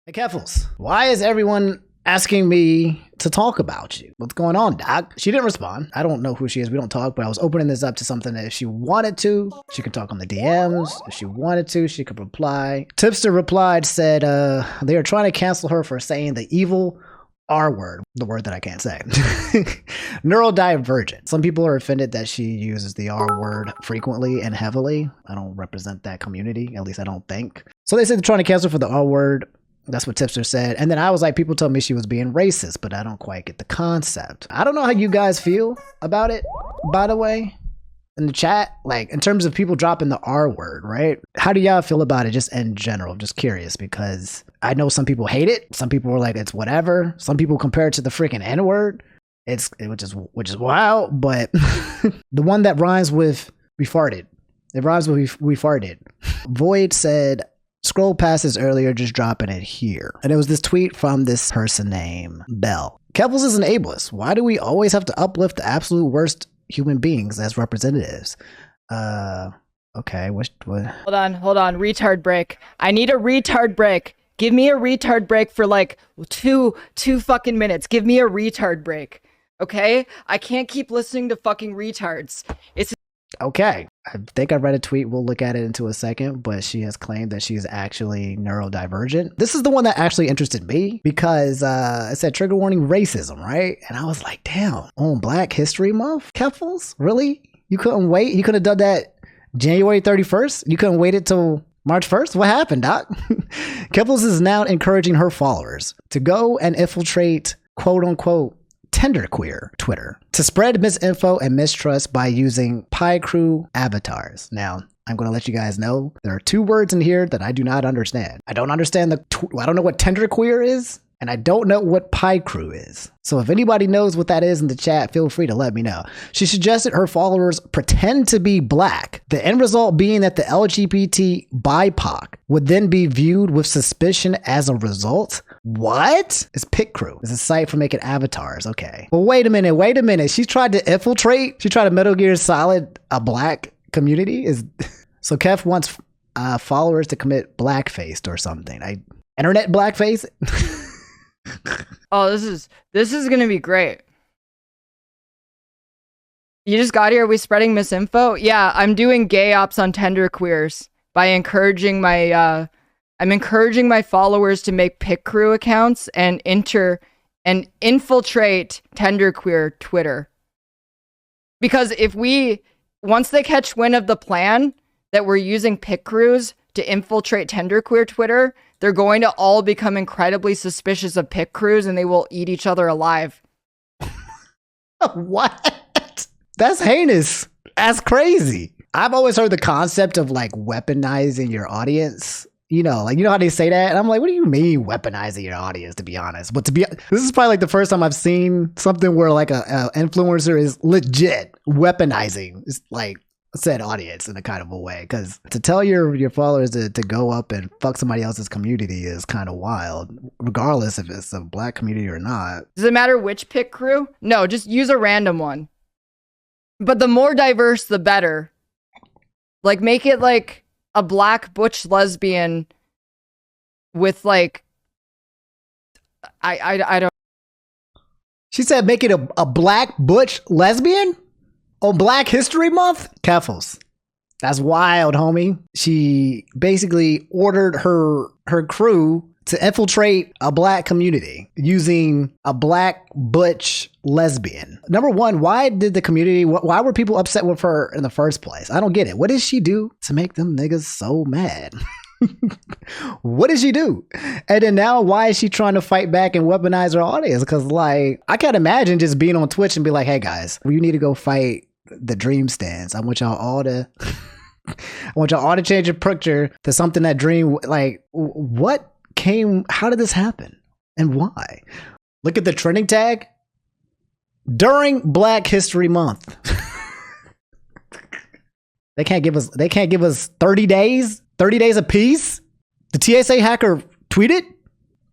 Hey, Keffels, why is everyone asking me to talk about you? What's going on, Doc? She didn't respond. I don't know who she is. We don't talk, but I was opening this up to something that if she wanted to, she could talk on the DMs. If she wanted to, she could reply. Tipster replied, said, they are trying to cancel her for saying the evil R word, the word that I can't say. Neurodivergent. Some people are offended that she uses the R word frequently and heavily. I don't represent that community, at least I don't think. So they said they're trying to cancel for the R word. That's what Tipster said. And then I was like, people told me she was being racist, but I don't quite get the concept. I don't know how you guys feel about it, by the way, in the chat. Like, in terms of people dropping the R word, right? How do y'all feel about it just in general? I'm just curious, because I know some people hate it. Some people are like, it's whatever. Some people compare it to the freaking N word. Which is wild, but the one that rhymes with we farted. It rhymes with we farted. Void said, scroll past this earlier, just dropping it here. And it was this tweet from this person named Bell. Keffels is an ableist. Why do we always have to uplift the absolute worst human beings as representatives? Okay, what? Hold on. Retard break. I need a retard break. Give me a retard break for like two fucking minutes. Give me a retard break. Okay? I can't keep listening to fucking retards. It's okay. I think I read a tweet. We'll look at it into a second, but she has claimed that she's actually neurodivergent. This is the one that actually interested me because it said trigger warning racism, right? And I was like, damn, on Black History Month, Keffels? Really? You couldn't wait? You could have done that January 31st? You couldn't wait it till March 1st? What happened, Doc? Keffels is now encouraging her followers to go and infiltrate quote unquote genderqueer Twitter to spread misinfo and mistrust by using Pi Crew avatars. Now, I'm going to let you guys know there are two words in here that I do not understand. I don't understand I don't know what genderqueer is, and I don't know what Pi Crew is. So if anybody knows what that is in the chat, feel free to let me know. She suggested her followers pretend to be Black, the end result being that the LGBT BIPOC would then be viewed with suspicion as a result. What? It's Pit Crew. It's a site for making avatars. Okay. Well, wait a minute. She tried to infiltrate. She tried to Metal Gear Solid a Black community. So Kev wants followers to commit blackface or something. Internet blackface. oh, this is gonna be great. You just got here. Are we spreading misinfo? Yeah, I'm doing gay ops on genderqueers by encouraging my I'm encouraging my followers to make Pit Crew accounts and infiltrate genderqueer Twitter. Because once they catch wind of the plan that we're using Pit Crews to infiltrate genderqueer Twitter, they're going to all become incredibly suspicious of Pit Crews and they will eat each other alive. What? That's heinous. That's crazy. I've always heard the concept of like weaponizing your audience. You know how they say that? And I'm like, what do you mean weaponizing your audience, to be honest? But this is probably like the first time I've seen something where like a influencer is legit weaponizing like said audience in a kind of a way. Because to tell your followers to go up and fuck somebody else's community is kind of wild, regardless if it's a Black community or not. Does it matter which Pit Crew? No, just use a random one. But the more diverse, the better. Like, make it like a Black butch lesbian with like I don't. She said make it a Black butch lesbian on Black History Month? Keffels. That's wild, homie. She basically ordered her crew to infiltrate a Black community using a Black butch lesbian. Number one, why were people upset with her in the first place? I don't get it. What did she do to make them niggas so mad? What did she do? And then now why is she trying to fight back and weaponize her audience? Because like, I can't imagine just being on Twitch and be like, hey guys, you need to go fight the Dream Stands. I want y'all all to change your picture to something that Dream, like, how did this happen and why? Look at the trending tag during Black History Month. They can't give us 30 days apiece. The TSA hacker tweeted.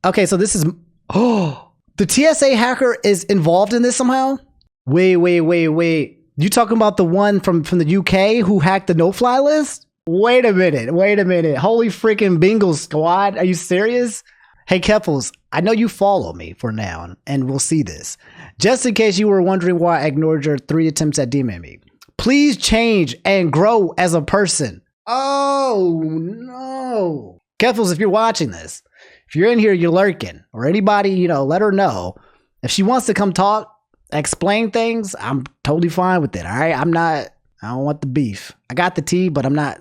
Okay, so this is the TSA hacker is involved in this somehow. Wait. You talking about the one from the UK who hacked the no-fly list? Wait a minute. Holy freaking bingo squad. Are you serious? Hey, Keffels, I know you follow me for now, and we'll see this. Just in case you were wondering why I ignored your 3 attempts at DMing me, please change and grow as a person. Oh, no. Keffels, if you're watching this, if you're in here, you're lurking, or anybody, let her know. If she wants to come talk, explain things, I'm totally fine with it, all right? I don't want the beef. I got the tea, but I'm not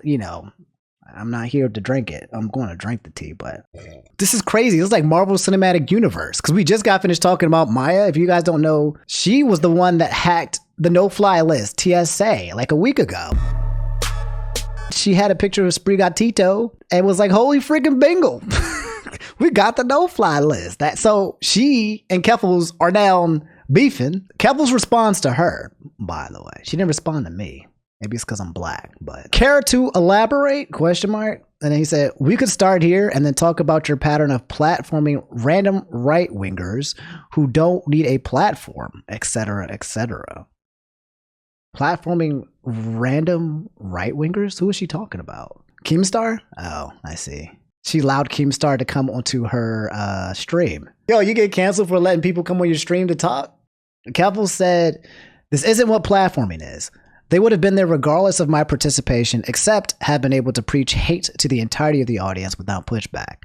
here to drink it. I'm going to drink the tea, but this is crazy. This is like Marvel Cinematic Universe, because we just got finished talking about Maya. If you guys don't know, she was the one that hacked the no-fly list, TSA, like a week ago. She had a picture of Sprigatito and was like, holy freaking bingo. We got the no-fly list. So she and Keffels are down beefing. Keffels responds to her, by the way. She didn't respond to me. Maybe it's because I'm black, but care to elaborate? ? And then he said, we could start here and then talk about your pattern of platforming random right-wingers who don't need a platform, etc., etc. Platforming random right-wingers? Who is she talking about? Keemstar? Oh, I see. She allowed Keemstar to come onto her stream. Yo, you get canceled for letting people come on your stream to talk? Keffels said, this isn't what platforming is. They would have been there regardless of my participation, except have been able to preach hate to the entirety of the audience without pushback.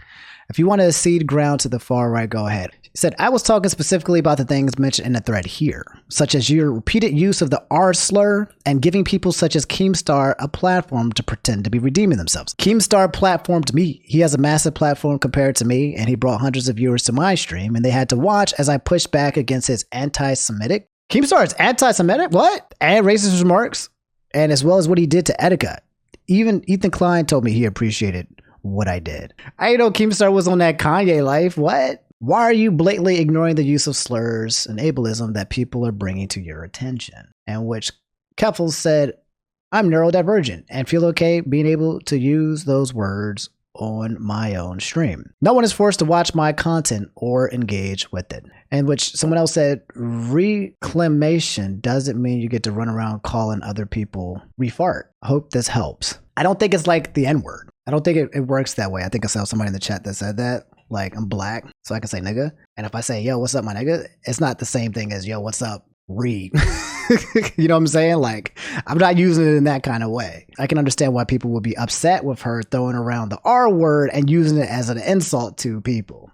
If you want to cede ground to the far right, go ahead. He said, I was talking specifically about the things mentioned in the thread here, such as your repeated use of the R slur and giving people such as Keemstar a platform to pretend to be redeeming themselves. Keemstar platformed me. He has a massive platform compared to me, and he brought hundreds of viewers to my stream, and they had to watch as I pushed back against his anti-Semitic. Keemstar is anti-Semitic? What? And racist remarks, and as well as what he did to Etika. Even Ethan Klein told me he appreciated what I did. I know Keemstar was on that Kanye life. What? Why are you blatantly ignoring the use of slurs and ableism that people are bringing to your attention? And which Keffels said, I'm neurodivergent and feel okay being able to use those words on my own stream. No one is forced to watch my content or engage with it. And which someone else said, reclamation doesn't mean you get to run around calling other people refart. I hope this helps. I don't think it's like the N-word. I don't think it works that way. I think I saw somebody in the chat that said that. Like, I'm black, so I can say nigga. And if I say, yo, what's up, my nigga? It's not the same thing as, yo, what's up, Reed. You know what I'm saying? Like, I'm not using it in that kind of way. I can understand why people would be upset with her throwing around the R word and using it as an insult to people.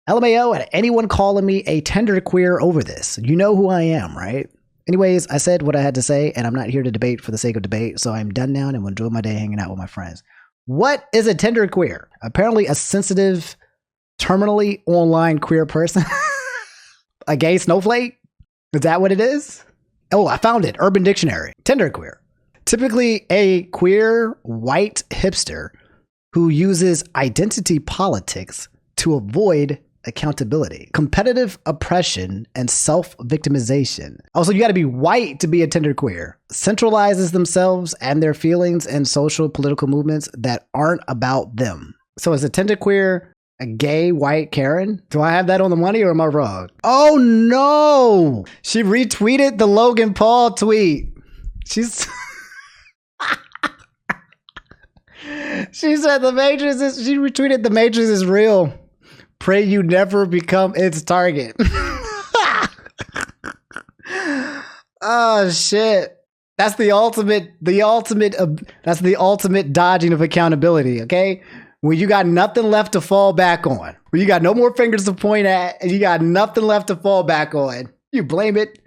LMAO, and anyone calling me a tender queer over this. You know who I am, right? Anyways, I said what I had to say, and I'm not here to debate for the sake of debate, so I'm done now and will enjoy my day hanging out with my friends. What is a tender queer? Apparently a sensitive, terminally online queer person? A gay snowflake? Is that what it is? Oh, I found it. Urban Dictionary. Tender queer. Typically a queer white hipster who uses identity politics to avoid accountability, competitive oppression, and self-victimization. Also, you got to be white to be a tender queer. Centralizes themselves and their feelings in social political movements that aren't about them. So is a tender queer a gay white Karen? Do I have that on the money or am I wrong? Oh no! She retweeted the Logan Paul tweet. She's... She said the Matrix is... She retweeted the Matrix is real. Pray you never become its target. Oh shit. That's the ultimate dodging of accountability, okay? When you got nothing left to fall back on, when you got no more fingers to point at, and you got nothing left to fall back on, you blame it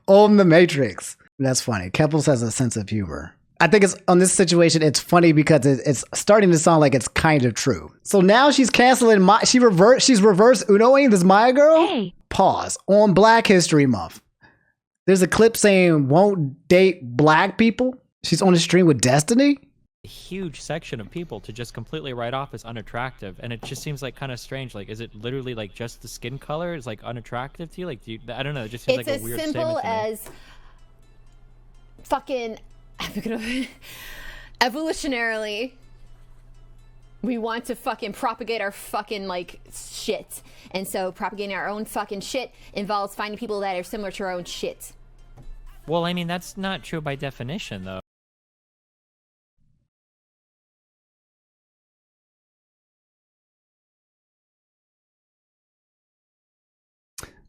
on the Matrix. That's funny. Keffels has a sense of humor. I think it's on this situation, it's funny because it's starting to sound like it's kind of true. So now she's canceling she's reverse Unoing this Maya girl. Hey. Pause. On Black History Month. There's a clip saying won't date black people. She's on a stream with Destiny. A huge section of people to just completely write off as unattractive, and it just seems like kind of strange. Like, is it literally like just the skin color is like unattractive to you? Like, I don't know. It just seems It's like a weird statement to me. as simple as fucking evolutionarily, we want to fucking propagate our fucking like shit, and so propagating our own fucking shit involves finding people that are similar to our own shit. Well, I mean, that's not true by definition, though.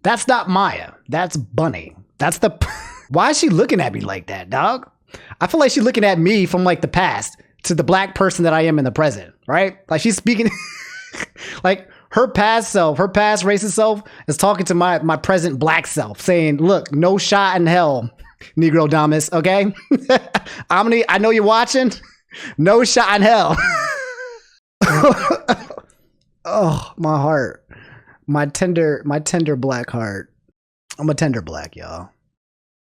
That's not Maya. That's Bunny. That's the. Why is she looking at me like that, dog? I feel like she's looking at me from like the past to the black person that I am in the present, right? Like she's speaking, like her past self, her past racist self is talking to my present black self, saying, "Look, no shot in hell, Negro Damas. Okay, Omni, I know you're watching. No shot in hell." Oh, my heart, my tender black heart. I'm a tender black, y'all.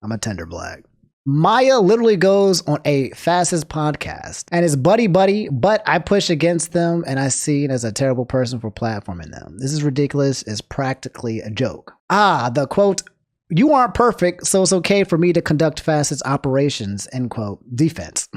I'm a tender black. Maya literally goes on a fascist podcast and is buddy, but I push against them and I see it as a terrible person for platforming them. This is ridiculous. It's practically a joke. The quote, "You aren't perfect, so it's okay for me to conduct fascist operations," end quote, defense.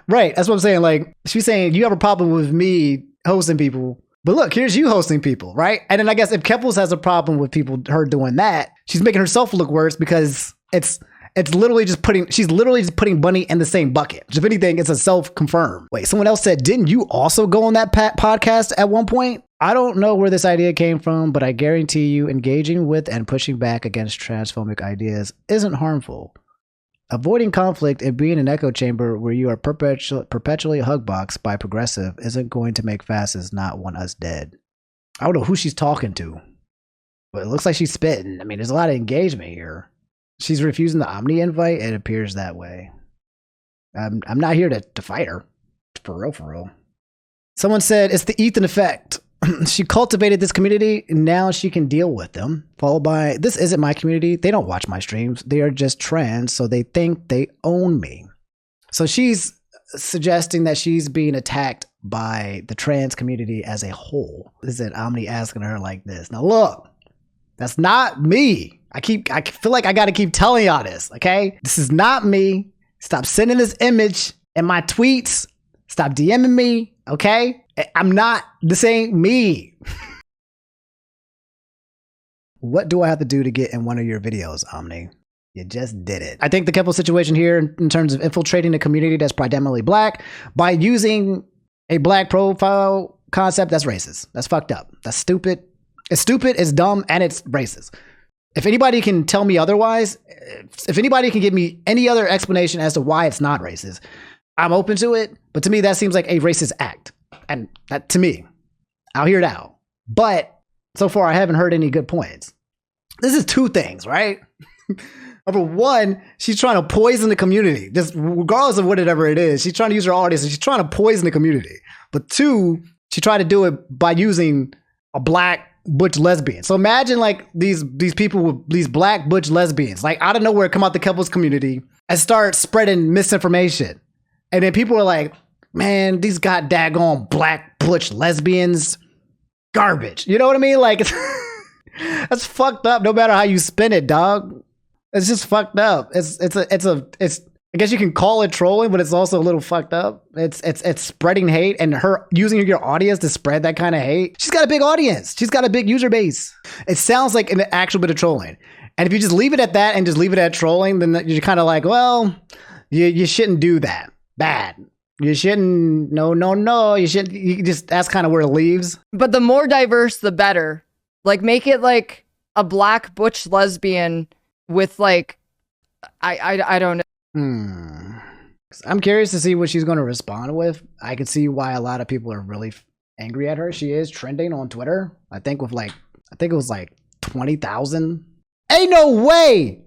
Right. That's what I'm saying. Like, she's saying you have a problem with me hosting people, but look, here's you hosting people, right? And then I guess if Keples has a problem with her doing that, she's making herself look worse because she's literally just putting Bunny in the same bucket. If anything, it's a self-confirm. Wait, someone else said, didn't you also go on that podcast at one point? I don't know where this idea came from, but I guarantee you engaging with and pushing back against transphobic ideas isn't harmful. Avoiding conflict and being an echo chamber where you are perpetually hugboxed by progressive isn't going to make fascists not want us dead. I don't know who she's talking to, but it looks like she's spitting. I mean, there's a lot of engagement here. She's refusing the Omni invite. It appears that way. I'm not here to fight her. For real. Someone said it's the Ethan effect. She cultivated this community, and now she can deal with them. Followed by, this isn't my community. They don't watch my streams. They are just trans, so they think they own me. So she's suggesting that she's being attacked by the trans community as a whole. This is Omni asking her like this. Now look, that's not me. I feel like I got to keep telling y'all this, okay? This is not me. Stop sending this image in my tweets. Stop DMing me, okay? I'm not, this ain't me. What do I have to do to get in one of your videos, Omni? You just did it. I think the Keppel situation here in terms of infiltrating a community that's predominantly black by using a black profile concept, that's racist. That's fucked up. That's stupid. It's stupid, it's dumb, and it's racist. If anybody can tell me otherwise, if anybody can give me any other explanation as to why it's not racist, I'm open to it. But to me, that seems like a racist act. And that, to me, I'll hear it out. But so far, I haven't heard any good points. This is two things, right? Number one, she's trying to poison the community, just regardless of whatever it is. She's trying to use her audience and she's trying to poison the community. But two, she tried to do it by using a black butch lesbian. So imagine like these people with these black butch lesbians, like out of nowhere come out the couples community and start spreading misinformation. And then people are like, man, these got daggone black butch lesbians, garbage. You know what I mean? Like, that's fucked up no matter how you spin it, dog. It's just fucked up. It's I guess you can call it trolling, but it's also a little fucked up. It's spreading hate, and her using your audience to spread that kind of hate. She's got a big audience. She's got a big user base. It sounds like an actual bit of trolling. And if you just leave it at that and just leave it at trolling, then you're kind of like, well, you shouldn't do that. Bad. You shouldn't. No. You shouldn't. You just, that's kind of where it leaves. But the more diverse, the better. Like, make it like a black butch lesbian with like, I don't know. I'm curious to see what she's going to respond with. I can see why a lot of people are really angry at her. She is trending on Twitter. I think it was like 20,000. Ain't no way.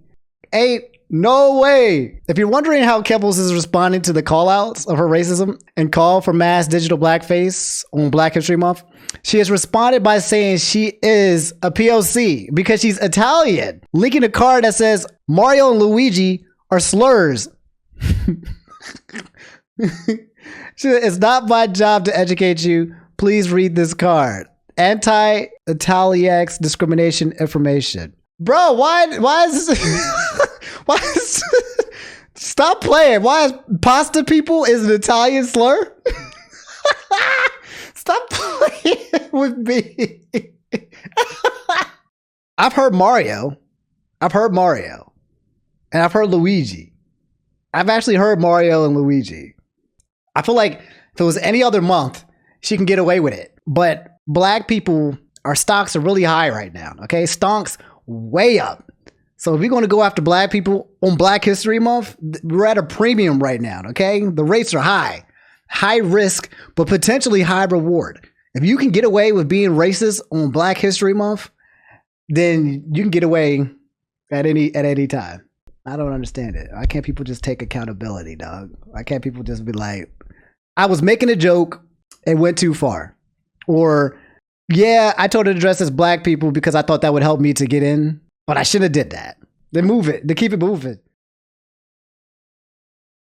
If you're wondering how Keppels is responding to the call-outs of her racism and call for mass digital blackface on Black History Month, she has responded by saying she is a POC because she's Italian, linking a card that says Mario and Luigi are slurs. It's not my job to educate you. Please read this card. Anti-Italiax discrimination information. Bro, why is this? Why is stop playing? Why is pasta people is an Italian slur? Stop playing with me. I've heard Mario. And I've heard Luigi. I've actually heard Mario and Luigi. I feel like if it was any other month, she can get away with it. But black people, our stocks are really high right now. Okay, stonks way up. So if we're going to go after black people on Black History Month, we're at a premium right now, okay? The rates are high. High risk, but potentially high reward. If you can get away with being racist on Black History Month, then you can get away at any time. I don't understand it. Why can't people just take accountability, dog? Why can't people just be like, I was making a joke and went too far? Or, yeah, I told her to dress as black people because I thought that would help me to get in, but I shouldn't have did that. Then move it. Then keep it moving.